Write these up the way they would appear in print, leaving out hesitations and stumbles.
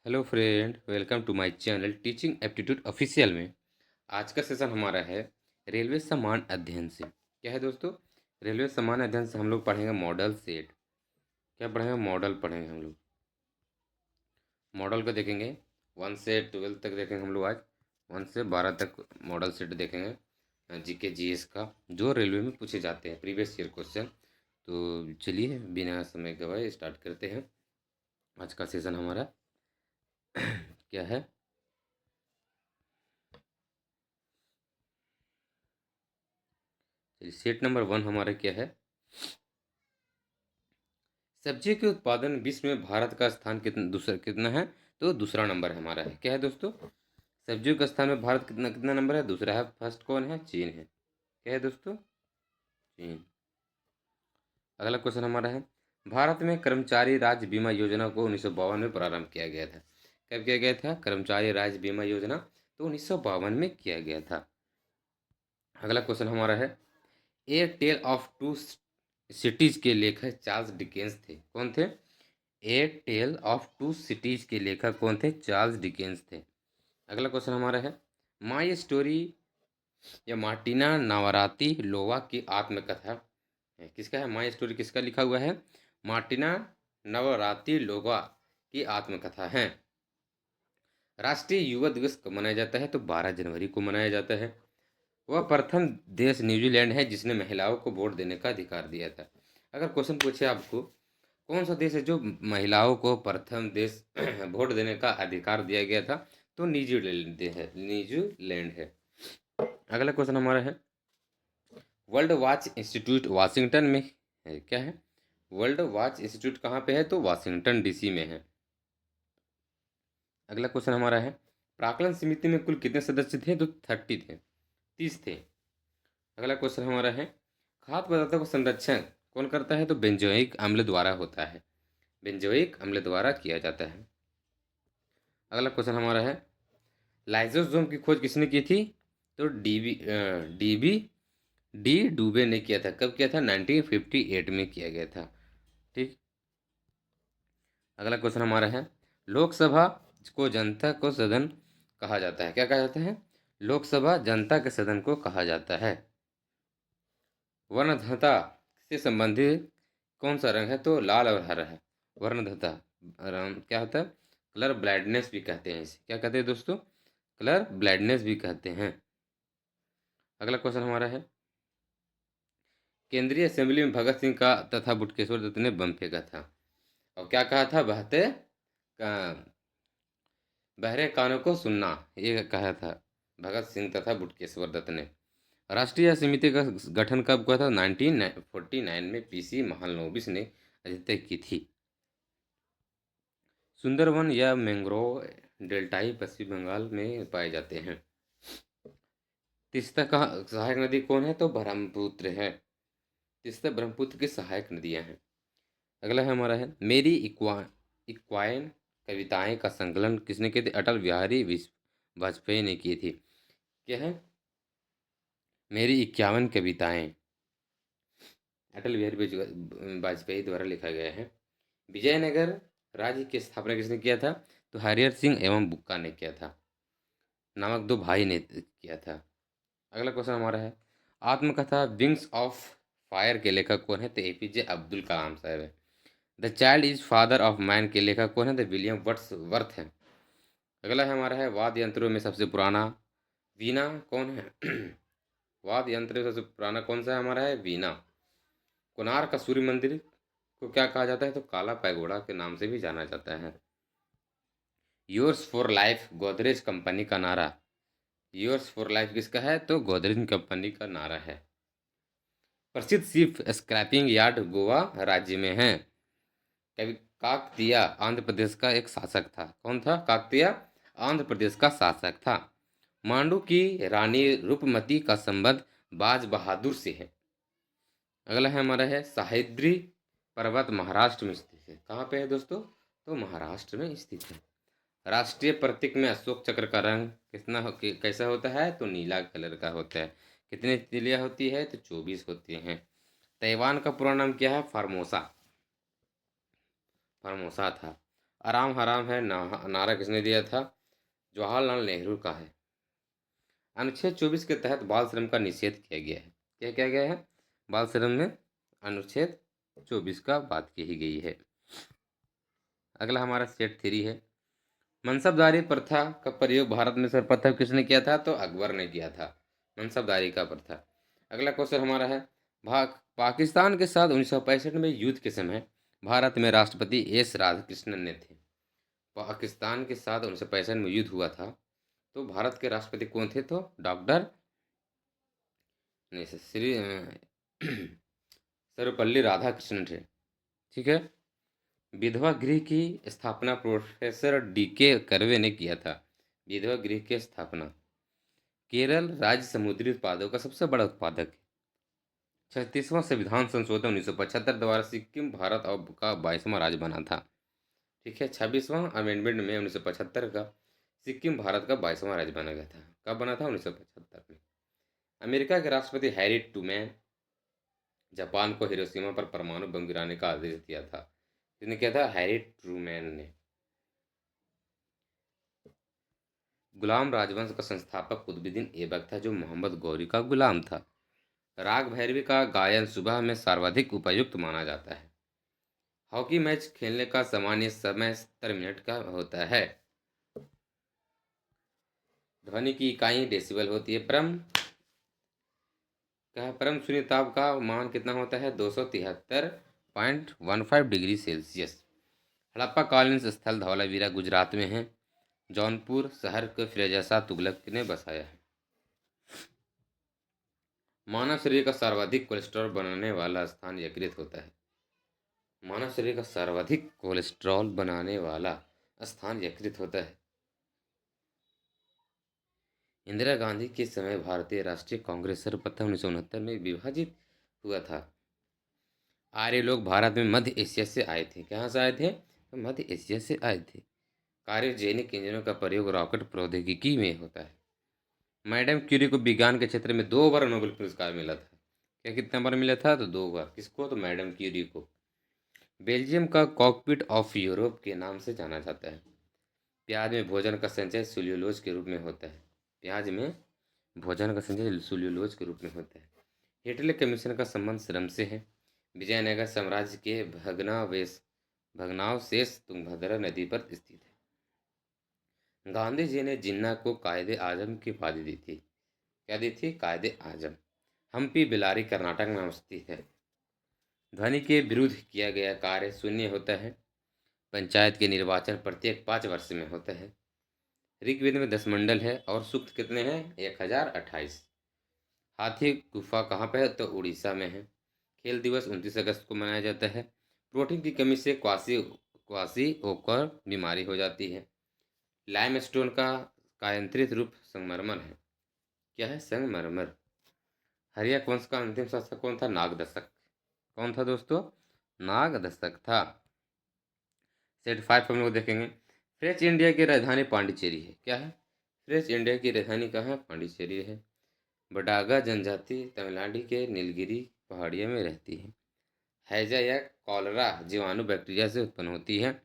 Hello friend, welcome to my channel teaching aptitude official में। आज का सेशन हमारा है रेलवे सम्मान अध्ययन से। क्या है दोस्तों? रेलवे सम्मान अध्ययन से हम लोग पढ़ेंगे मॉडल सेट। क्या पढ़ेंगे? मॉडल पढ़ेंगे हम लोग। मॉडल को देखेंगे 1 से 12 तक देखेंगे हम लोग आज। 1 से 12 तक मॉडल सेट देखेंगे जीके जीएस का, जो रेलवे में पूछे जाते हैं प्रीवियस ईयर क्वेश्चन। तो चलिए बिना समय गवाए स्टार्ट करते हैं। आज का सेशन हमारा क्या है? चलिए, सेट नंबर 1 हमारा क्या है? सब्जी के उत्पादन विश्व में भारत का स्थान कितना है? तो दूसरा नंबर हमारा है। क्या है दोस्तों? सब्जियों के स्थान में भारत कितना कितना नंबर है? दूसरा है। फर्स्ट कौन है? चीन है। क्या है दोस्तों? चीन। अगला क्वेश्चन हमारा है, भारत में कर्मचारी राज्य बीमा योजना को 1952 में प्रारंभ किया गया था। कब किया गया था कर्मचारी राज्य बीमा योजना? तो 1952 में किया गया था। अगला क्वेश्चन हमारा है, ए टेल ऑफ टू सिटीज के लेखक चार्ल्स डिकेंस थे। कौन थे? ए टेल ऑफ टू सिटीज के लेखक कौन थे? चार्ल्स डिकेंस थे। अगला क्वेश्चन हमारा है, माई स्टोरी या मार्टिना नवराती लोवा की आत्मकथा है। किसका है? माई स्टोरी किसका लिखा हुआ है? मार्टिना नवराती लोवा की आत्मकथा है। राष्ट्रीय युवा दिवस कब मनाया जाता है? तो 12 जनवरी को मनाया जाता है। वह प्रथम देश न्यूजीलैंड है जिसने महिलाओं को वोट देने का अधिकार दिया था। अगर क्वेश्चन पूछे आपको, कौन सा देश है जो महिलाओं को प्रथम देश वोट देने का अधिकार दिया गया था? तो न्यूजीलैंड है। अगला क्वेश्चन हमारा है, वर्ल्ड वॉच इंस्टीट्यूट वाशिंगटन में है। क्या है? वर्ल्ड वॉच इंस्टीट्यूट कहाँ पे है? तो वाशिंगटन डीसी में है। अगला क्वेश्चन हमारा है, प्राक्कलन समिति में कुल कितने सदस्य थे? तो 30 थे, 30 थे। अगला क्वेश्चन हमारा है, खाद्य पदार्थों का संरक्षण कौन करता है? तो बेंजोइक अम्ल द्वारा होता है। बेंजोइक अम्ल द्वारा किया जाता है। अगला क्वेश्चन हमारा है, लाइजोसोम की खोज किसने की थी? तो डीबी डी डूबे ने किया था। कब किया था? 1958 में किया गया था। ठीक। अगला क्वेश्चन हमारा है, लोकसभा को जनता को सदन कहा जाता है। क्या कहा जाता है? लोकसभा जनता के सदन को कहा जाता है। वर्णधता से संबंधित कौन सा रंग है? तो लाल और हरा है। वर्णधता क्या होता है? कलर ब्लाइंडनेस भी कहते हैं इसे। क्या कहते हैं दोस्तों? कलर ब्लाइंडनेस भी कहते हैं। अगला क्वेश्चन हमारा है, केंद्रीय असेंबली में भगत सिंह का तथा बुटकेश्वर दत्त ने बम फेंका था और क्या कहा था? बहरे कानों को सुनना, ये कहा था भगत सिंह तथा बुटकेश्वर दत्त ने। राष्ट्रीय समिति का गठन कब हुआ था? 1949 में पीसी महालनोबिस ने अध्यक्षता की थी। सुंदरवन या मैंग्रोव डेल्टाई पश्चिम बंगाल में पाए जाते हैं। तीस्ता का सहायक नदी कौन है? तो ब्रह्मपुत्र है। तीस्ता ब्रह्मपुत्र की सहायक नदियां हैं। अगला है हमारा है, मेरी इक्वाइन कविताएं का संकलन किसने किए थे? अटल बिहारी वाजपेयी ने की थी। क्या है? मेरी 51 कविताएं अटल बिहारी वाजपेयी द्वारा लिखा गया है। विजयनगर राज्य की स्थापना किसने किया था? तो हरिहर सिंह एवं बुक्का ने किया था, नामक दो भाई ने किया था। अगला क्वेश्चन हमारा है, आत्मकथा विंग्स ऑफ फायर के लेखक कौन है? तो एपीजे अब्दुल कलाम साहब है। The child is father of man के लेखक कौन है? तो विलियम वर्ड्सवर्थ है। अगला है हमारा है, वाद्य यंत्रों में सबसे पुराना वीणा कौन है? वाद्य यंत्र में सबसे पुराना कौन सा है? हमारा है वीणा। कोणार्क का सूर्य मंदिर को क्या कहा जाता है? तो काला पैगोडा के नाम से भी जाना जाता है। Yours for life Godrej company का नारा, योर्स फॉर लाइफ किसका है? तो गोदरेज कंपनी का नारा है। प्रसिद्ध शिप स्क्रैपिंग यार्ड गोवा राज्य में है। कवि काकतीय आंध्र प्रदेश का एक शासक था। कौन था? काकतीय आंध्र प्रदेश का शासक था। मांडू की रानी रूपमती का संबंध बाज बहादुर से है। अगला है हमारा है, सह्याद्री पर्वत महाराष्ट्र में स्थित है। कहाँ पे है दोस्तों? तो महाराष्ट्र में स्थित है। राष्ट्रीय प्रतीक में अशोक चक्र का रंग कैसा होता है? तो नीला कलर का होता है। कितनी तिलियां होती है? तो 24 होती हैं। ताइवान का पूरा नाम क्या है? फार्मोसा, फार्मोसा था। आराम हराम है नारा किसने दिया था? जवाहरलाल नेहरू का है। अनुच्छेद 24 के तहत बाल श्रम का निषेध किया गया है। क्या किया गया है? बाल श्रम में अनुच्छेद 24 का बात की गई है। अगला हमारा सेट 3 है। मनसबदारी प्रथा का प्रयोग भारत में सर्वप्रथम किसने किया था? तो अकबर ने किया था मनसबदारी का प्रथा। अगला क्वेश्चन हमारा है, पाकिस्तान के साथ 1965 में युद्ध के समय भारत में राष्ट्रपति एस राधाकृष्णन ने थे। पाकिस्तान के साथ 1965 में युद्ध हुआ था, तो भारत के राष्ट्रपति कौन थे? तो डॉक्टर नहीं श्री सर्वपल्ली राधाकृष्णन थे। ठीक है। विधवा गृह की स्थापना प्रोफेसर डीके कर्वे ने किया था। विधवा गृह की स्थापना। केरल राज्य समुद्री उत्पादों का सबसे बड़ा उत्पादक है। 36वां संविधान संशोधन 1975 द्वारा सिक्किम भारत का 22वां राज्य बना था। ठीक है। 26वां अमेंडमेंट में 1975 का सिक्किम भारत का 22वां राज्य बना गया था। कब बना था? 1975 में। अमेरिका के राष्ट्रपति हैरी ट्रूमैन जापान को हिरोशिमा पर परमाणु बम गिराने का आदेश दिया था। किसने किया था? हैरी ट्रूमैन ने। गुलाम राजवंश का संस्थापक कुतुबुद्दीन ऐबक था, जो मोहम्मद गौरी का गुलाम था। राग भैरवी का गायन सुबह में सर्वाधिक उपयुक्त माना जाता है। हॉकी मैच खेलने का सामान्य समय 70 मिनट का होता है। ध्वनि की इकाई डेसिबल होती है। परम शून्य ताप का मान कितना होता है? 273.15 डिग्री सेल्सियस। हड़प्पा कालीन स्थल धौलावीरा गुजरात में है। जौनपुर शहर को फिरोजशाह तुगलक ने बसाया है। मानव शरीर का सर्वाधिक कोलेस्ट्रॉल बनाने वाला स्थान यकृत होता है। मानव शरीर का सर्वाधिक कोलेस्ट्रॉल बनाने वाला स्थान यकृत होता है। इंदिरा गांधी के समय भारतीय राष्ट्रीय कांग्रेस सर्वप्रथम 1969 में विभाजित हुआ था। आर्य लोग भारत में मध्य एशिया से आए थे। कहाँ से आए थे? तो मध्य एशिया से आए थे। क्रायोजेनिक इंजनों का प्रयोग रॉकेट प्रौद्योगिकी में होता है। मैडम क्यूरी को विज्ञान के क्षेत्र में 2 बार नोबेल पुरस्कार मिला था। क्या कितने बार मिला था? तो 2 बार। किसको? तो मैडम क्यूरी को। बेल्जियम का कॉकपिट ऑफ यूरोप के नाम से जाना जाता है। प्याज में भोजन का संचय सेल्यूलोज के रूप में होता है। प्याज में भोजन का संचय सेल्यूलोज के रूप में होता है। हिटलर कमीशन का संबंध श्रम से है। विजयनगर साम्राज्य के भग्नावशेष तुंगभद्रा नदी पर स्थित है। गांधी जी ने जिन्ना को कायदे आजम की उपाधि दी थी। क्या दी थी? कायदे आजम। हम्पी बेल्लारी कर्नाटक में स्थित है। ध्वनि के विरुद्ध किया गया कार्य शून्य होता है। पंचायत के निर्वाचन प्रत्येक 5 वर्ष में होता है। ऋग्वेद में 10 मंडल है और सूक्त कितने हैं? 1028। हाथी गुफा कहाँ पे है? तो उड़ीसा में है। खेल दिवस 29 अगस्त को मनाया जाता है। प्रोटीन की कमी से क्वासी ओकर बीमारी हो जाती है। लाइमस्टोन का कायांतरित रूप संगमरमर है। क्या है? संगमरमर। हर्यक वंश का अंतिम शासक कौन था? नागदशक। कौन था दोस्तों? नागदशक था। सेट 5 हम लोग देखेंगे। फ्रेंच इंडिया की राजधानी पांडिचेरी है। क्या है? फ्रेंच इंडिया की राजधानी कहाँ है? पांडिचेरी है। बडागा जनजाति तमिलनाडु के नीलगिरी पहाड़ियों में रहती है। हैजा या कॉलरा जीवाणु बैक्टीरिया से उत्पन्न होती है।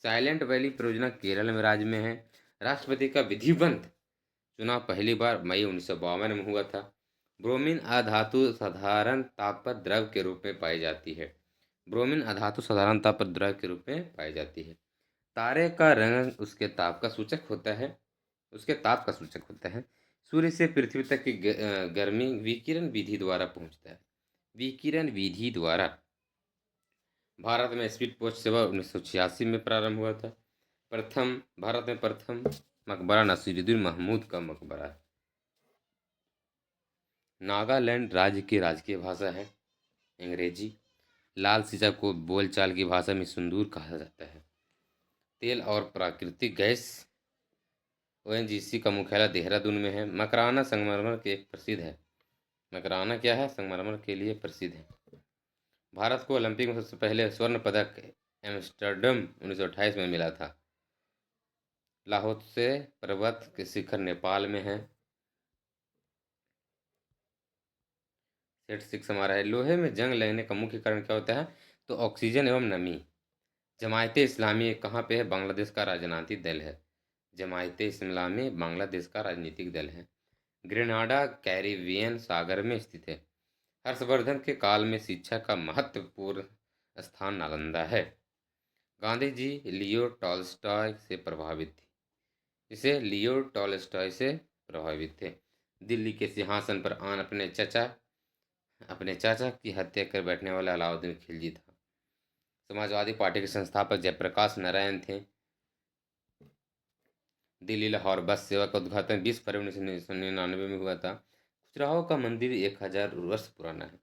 साइलेंट वैली परियोजना केरल में राज्य में है। राष्ट्रपति का विधिवत चुनाव पहली बार मई 1952 में हुआ था। ब्रोमीन अधातु साधारण ताप पर द्रव के रूप में पाई जाती है। ब्रोमीन अधातु साधारण ताप पर द्रव के रूप में पाई जाती है। तारे का रंग उसके ताप का सूचक होता है। उसके ताप का सूचक होता है। सूर्य से पृथ्वी तक की गर्मी विकिरण विधि द्वारा पहुंचता है। विकिरण विधि द्वारा। भारत में स्पीड पोस्ट सेवा 1986 में प्रारंभ हुआ था। भारत में प्रथम मकबरा नसीरुद्दीन महमूद का मकबरा है। नागालैंड राज्य की राजकीय भाषा है अंग्रेजी। लाल सिंचा को बोलचाल की भाषा में सिंदूर कहा जाता है। तेल और प्राकृतिक गैस ओएनजीसी का मुख्यालय देहरादून में है। मकराना संगमरमर के एक प्रसिद्ध है। मकराना क्या है? संगमरमर के लिए प्रसिद्ध है। भारत को ओलंपिक में सबसे पहले स्वर्ण पदक एम्स्टर्डम 1928 में मिला था। लाहोत्से पर्वत के शिखर नेपाल में है। सेट 6 हमारा है। लोहे में जंग लगने का मुख्य कारण क्या होता है? तो ऑक्सीजन एवं नमी। जमायते इस्लामी कहाँ पे है? बांग्लादेश का राजनीतिक दल है। जमायते इस्लामी बांग्लादेश का राजनीतिक दल है। ग्रेनाडा कैरिबियन सागर में स्थित है। हर्षवर्धन के काल में शिक्षा का महत्वपूर्ण स्थान नालंदा है। गांधी जी लियो टॉल्स्टॉय से प्रभावित थे। इसे लियो टॉल्स्टॉय से प्रभावित थे। दिल्ली के सिंहासन पर आन अपने चाचा की हत्या कर बैठने वाला अलाउद्दीन खिलजी था। समाजवादी पार्टी के संस्थापक जयप्रकाश नारायण थे। दिल्ली लाहौर बस सेवा का उद्घाटन 20 फरवरी 1999 में हुआ था। खजुराहो का मंदिर 1000 वर्ष पुराना है।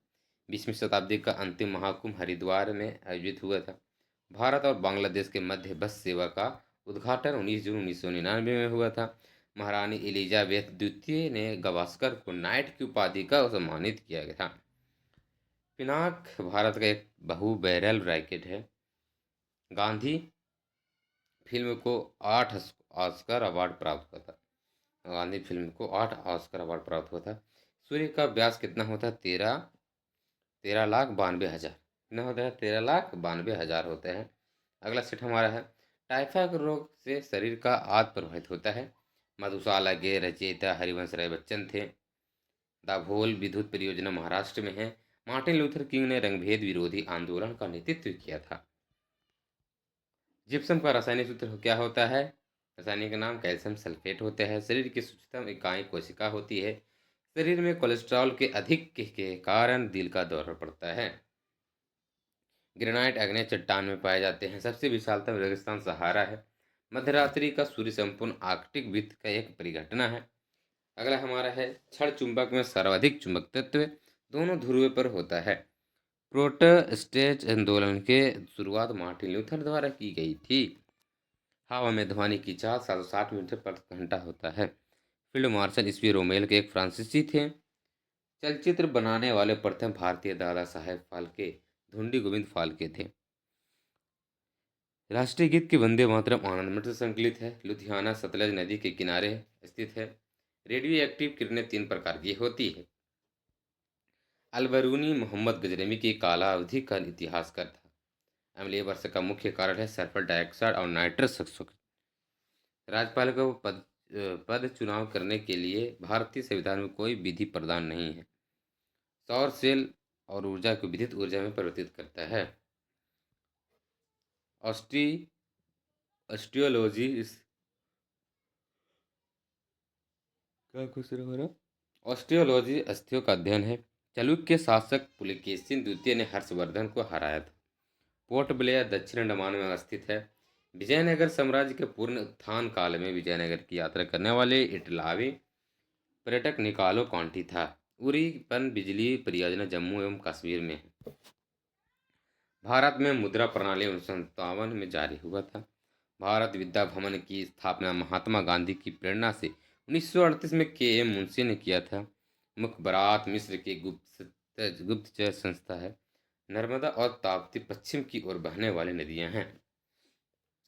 20वीं शताब्दी का अंतिम महाकुंभ हरिद्वार में आयोजित हुआ था। भारत और बांग्लादेश के मध्य बस सेवा का उद्घाटन 19 जून 1999 में हुआ था। महारानी एलिजाबेथ द्वितीय ने गवास्कर को नाइट की उपाधि का सम्मानित किया गया था। पिनाक भारत का एक बहु बैरल रैकेट है। गांधी फिल्म को 8 ऑस्कर अवार्ड प्राप्त हुआ था। गांधी फिल्म को 8 ऑस्कर अवार्ड प्राप्त हुआ था। सूर्य का व्यास कितना होता है? 13,92,000। कितना होता है? 13,92,000 होता है। अगला सेट हमारा है, टाइफाइड रोग से शरीर का आदि प्रभावित होता है। मधुशाला के रचयिता हरिवंश राय बच्चन थे। दाभोल विद्युत परियोजना महाराष्ट्र में है। मार्टिन लूथर किंग ने रंगभेद विरोधी आंदोलन का नेतृत्व किया था। जिप्सम का रासायनिक सूत्र क्या होता है? रासायनिक नाम कैल्शियम सल्फेट होता है। शरीर की सूक्ष्मतम इकाई कोशिका होती है। शरीर में कोलेस्ट्रॉल के अधिक के कारण दिल का दौरा पड़ता है। ग्रेनाइट आग्नेय चट्टान में पाए जाते हैं। सबसे विशालतम रेगिस्तान सहारा है। मध्यरात्रि का सूर्य संपूर्ण आर्कटिक वृत्त का एक परिघटना है। अगला हमारा है, क्षण चुंबक में सर्वाधिक चुंबक तत्व दोनों ध्रुव पर होता है। प्रोटेस्टेंट आंदोलन के शुरुआत मार्टिन लूथर द्वारा की गई थी। हवा में ध्वनि की चाल 760 मीटर प्रति घंटा होता है। फील्ड मार्शल ईस्वी रोमेल के एक फ्रांसीसी थे। चलचित्र बनाने वाले प्रथम भारतीय दादा साहेब फाल्के धुंडी गोविंद फाल्के थे। राष्ट्रीय गीत के वंदे मातरम आनंद मठ से संकलित है। लुधियाना सतलज नदी के किनारे स्थित है। रेडियो एक्टिव किरणें 3 प्रकार की होती है। अलबरूनी मोहम्मद गजनवी की कालावधि का इतिहासकार था। अम्लीय वर्षा का मुख्य कारण है सल्फर डाइऑक्साइड और नाइट्रस ऑक्साइड। राज्यपाल को पद चुनाव करने के लिए भारतीय संविधान में कोई विधि प्रदान नहीं है। सौर सेल और ऊर्जा को विद्युत ऊर्जा में परिवर्तित करता है। ऑस्टी ऑस्टियोलॉजी क्या क्वेश्चन हो रहा? ऑस्टियोलॉजी अस्थियों का अध्ययन है। चालुक्य शासक पुलकेशिन द्वितीय ने हर्षवर्धन को हराया था। पोर्ट ब्लेयर दक्षिण अंडमान में स्थित है। विजयनगर साम्राज्य के पूर्ण उत्थान काल में विजयनगर की यात्रा करने वाले इटलावी पर्यटक निकालो कांटी था। उरी पन बिजली परियोजना जम्मू एवं कश्मीर में है। भारत में मुद्रा प्रणाली 1957 में जारी हुआ था। भारत विद्या भवन की स्थापना महात्मा गांधी की प्रेरणा से 1938 में के.एम. मुंशी ने किया था। मुखबरात मिस्र की गुप्तचर संस्था है। नर्मदा और ताप्ती पश्चिम की ओर बहने वाली नदियां हैं।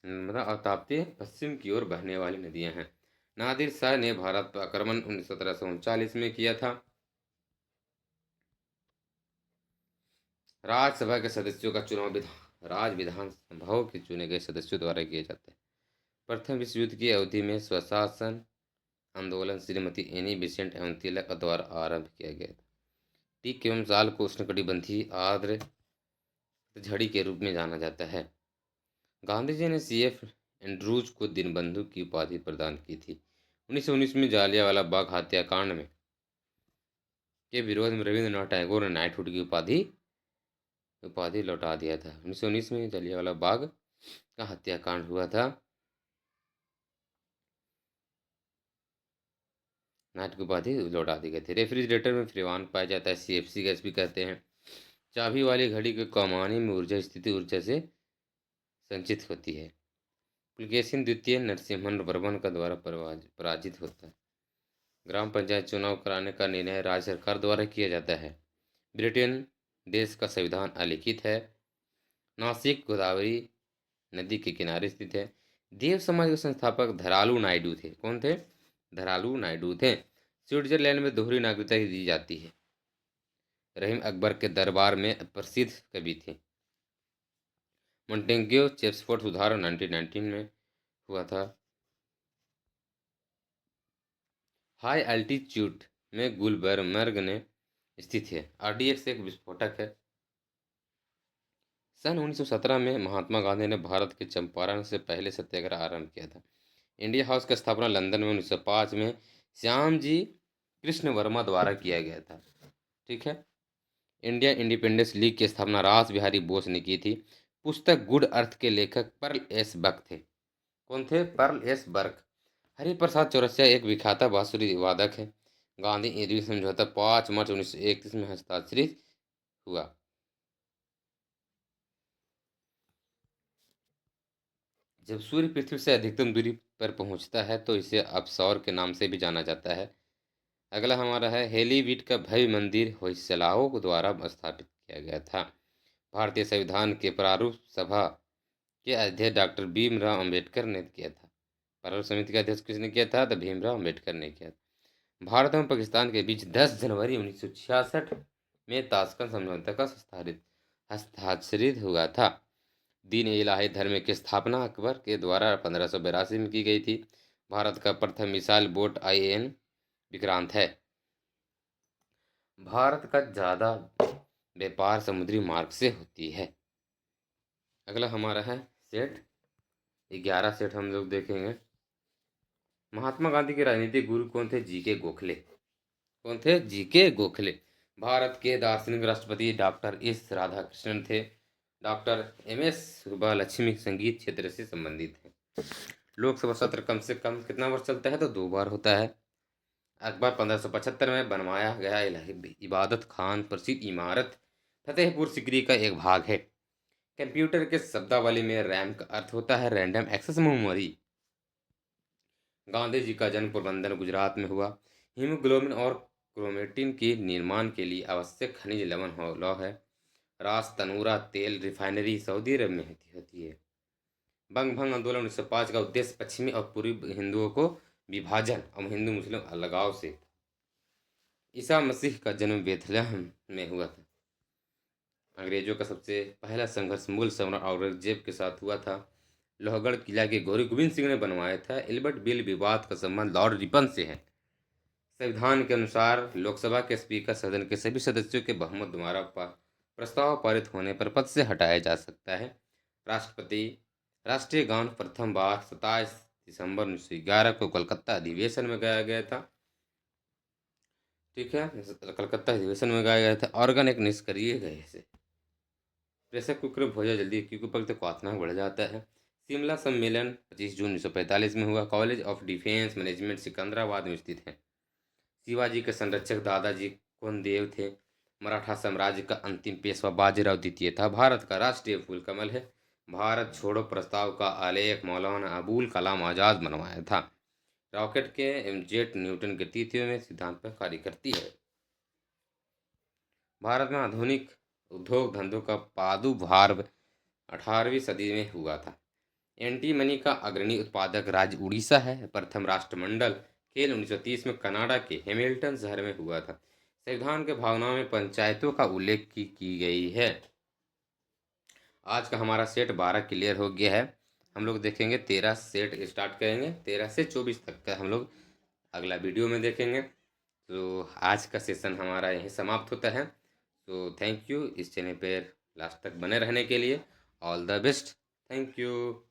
नर्मदा और ताप्ती पश्चिम की ओर बहने वाली नदियां हैं। नादिर शाह ने भारत पर आक्रमण 1739 में किया था। राज्यसभा के सदस्यों का चुनाव राज्य विधानसभाओं के चुने गए सदस्यों द्वारा किया जाता है। प्रथम विश्व युद्ध की अवधि में स्वशासन आंदोलन श्रीमती एनी बेसेंट एवं तिलक द्वारा आरंभ किया गया था। टीक एवं साल को उष्णकटिबंधीय आर्द्र झड़ी के रूप में जाना जाता है। गांधी जी ने CF एंड्रूज को दीनबंधु की उपाधि प्रदान की थी। 1919 में जालियांवाला बाग हत्याकांड में के विरोध में रविंद्रनाथ टैगोर ने नाइटहुड की उपाधि लौटा दिया था। 1919 में जलियांवाला बाग का हत्याकांड हुआ था। नाइट की उपाधि लौटा दी गई थी। रेफ्रिजरेटर में फ्रीवान पाया जाता है। CFC गैस भी कहते हैं। चाबी वाली घड़ी के कमानी में ऊर्जा स्थिति ऊर्जा से संचित होती है। पुलकेशिन द्वितीय नरसिम्हन वर्मन का द्वारा पराजित होता है। ग्राम पंचायत चुनाव कराने का निर्णय राज्य सरकार द्वारा किया जाता है। ब्रिटेन देश का संविधान अलिखित है। नासिक गोदावरी नदी के किनारे स्थित है। देव समाज के संस्थापक धरालू नायडू थे। कौन थे? धरालू नायडू थे। स्विट्जरलैंड में दोहरी नागरिकता दी जाती है। रहीम अकबर के दरबार में प्रसिद्ध कवि थे। मोंटेग्यू चेम्सफोर्ड सुधार 1919 में हुआ था। हाई एल्टीट्यूड में गुलबर्ग में स्थित है। आरडीएक्स एक विस्फोटक है। सन 1917 में महात्मा गांधी ने भारत के चंपारण से पहले सत्याग्रह आरंभ किया था। इंडिया हाउस का स्थापना लंदन में 1905 में श्याम जी कृष्ण वर्मा द्वारा किया गया था। ठीक है। इंडिया इंडिपेंडेंस लीग की स्थापना रास बिहारी बोस ने की थी। पुस्तक गुड अर्थ के लेखक पर्ल एस बर्क थे। कौन थे? Pearl S Buck. Hariprasad Chaurasia एक विख्यात बांसुरी वादक है। गांधी ईदवी समझौता 5 मार्च 1931 में हस्ताक्षरित हुआ। जब सूर्य पृथ्वी से अधिकतम दूरी पर पहुंचता है तो इसे अपसौर के नाम से भी जाना जाता है। अगला हमारा है हेलीवीड का भव्य मंदिर होयसलाओं द्वारा स्थापित किया गया था। भारतीय संविधान के प्रारूप सभा के अध्यक्ष डॉक्टर भीमराव अंबेडकर ने किया था। प्रारूप समिति का अध्यक्ष किसने किया था? तो भीमराव अंबेडकर ने किया था। भारत और पाकिस्तान के बीच 10 जनवरी 1966 में ताशकंद समझौता का हस्ताक्षरित हुआ था। दीन इलाही धर्म की स्थापना अकबर के द्वारा 1582 में की गई थी। भारत का प्रथम मिसाइल बोट IN विक्रांत है। भारत का ज़्यादा व्यापार समुद्री मार्ग से होती है। अगला हमारा है सेट 11 सेट हम लोग देखेंगे। महात्मा गांधी के राजनीतिक गुरु कौन थे? GK गोखले। कौन थे? GK गोखले। भारत के दार्शनिक राष्ट्रपति डॉक्टर एस राधाकृष्णन थे। डॉक्टर MS सुब्बालक्ष्मी संगीत क्षेत्र से संबंधित है। लोकसभा सत्र कम से कम कितना वर्ष चलता है? तो 2 बार होता है। अकबर 1575 में बनवाया गया इबादत खान प्रसिद्ध इमारत फतेहपुर सिकरी का एक भाग है। कंप्यूटर के शब्दावली में रैम का अर्थ होता है random access memory. Gandhi ji का जन्म पोरबंदर गुजरात में हुआ। हीमोग्लोबिन और क्रोमेटिन के निर्माण के लिए आवश्यक खनिज लवण लौह है। रास तनूरा तेल रिफाइनरी सऊदी अरब में होती है। बंग भंग आंदोलन 1905 का उद्देश्य पश्चिमी और पूर्वी हिंदुओं को विभाजन और हिंदू मुस्लिम अलगाव से। ईसा मसीह का जन्म बेथलेहम में हुआ था। अंग्रेजों का सबसे पहला संघर्ष मूल सम्राट औरंगजेब के साथ हुआ था। लोहगढ़ किला के गौरी गोविंद सिंह ने बनवाया था। एल्बर्ट बिल विवाद का संबंध लॉर्ड रिपन से है। संविधान के अनुसार लोकसभा के स्पीकर सदन के सभी सदस्यों के बहुमत द्वारा प्रस्ताव पारित होने पर पद से हटाया जा सकता है। राष्ट्रपति राष्ट्रीय गान प्रथम बार 27 दिसंबर 1911 को कोलकाता अधिवेशन में गाया गया था। ठीक है, कलकत्ता अधिवेशन में गाया गया था। ऑर्गन एक निष्क्रिय गैस है। प्रेशर कुकर में भोजन जल्दी क्योंकि पकते क्वाथनांक बढ़ जाता है। शिमला सम्मेलन 25 जून 1945 में हुआ। College of defence management Secunderabad में स्थित है। शिवाजी के संरक्षक दादाजी कोंडदेव थे। मराठा साम्राज्य का अंतिम पेशवा बाजीराव द्वितीय था। भारत का राष्ट्रीय फूल कमल है। भारत छोड़ो प्रस्ताव का आलेख मौलाना अबुल कलाम आजाद बनवाया था। रॉकेट के जेट न्यूटन के तृतीय में सिद्धांत पर कार्य करती है। भारत में आधुनिक उद्योग धंधों का प्रादुर्भाव 18वीं सदी में हुआ था। एंटीमनी का अग्रणी उत्पादक राज्य उड़ीसा है। प्रथम राष्ट्रमंडल खेल 1930 में कनाडा के हैमिल्टन शहर में हुआ था। संविधान के भावनाओं में पंचायतों का उल्लेख की गई है। आज का हमारा सेट 12 क्लियर हो गया है। हम लोग देखेंगे 13 सेट स्टार्ट करेंगे। 13 से 24 तक का हम लोग अगला वीडियो में देखेंगे। तो आज का सेशन हमारा यहीं समाप्त होता है। तो थैंक यू इस चैनल पर लास्ट तक बने रहने के लिए। All the best. Thank you.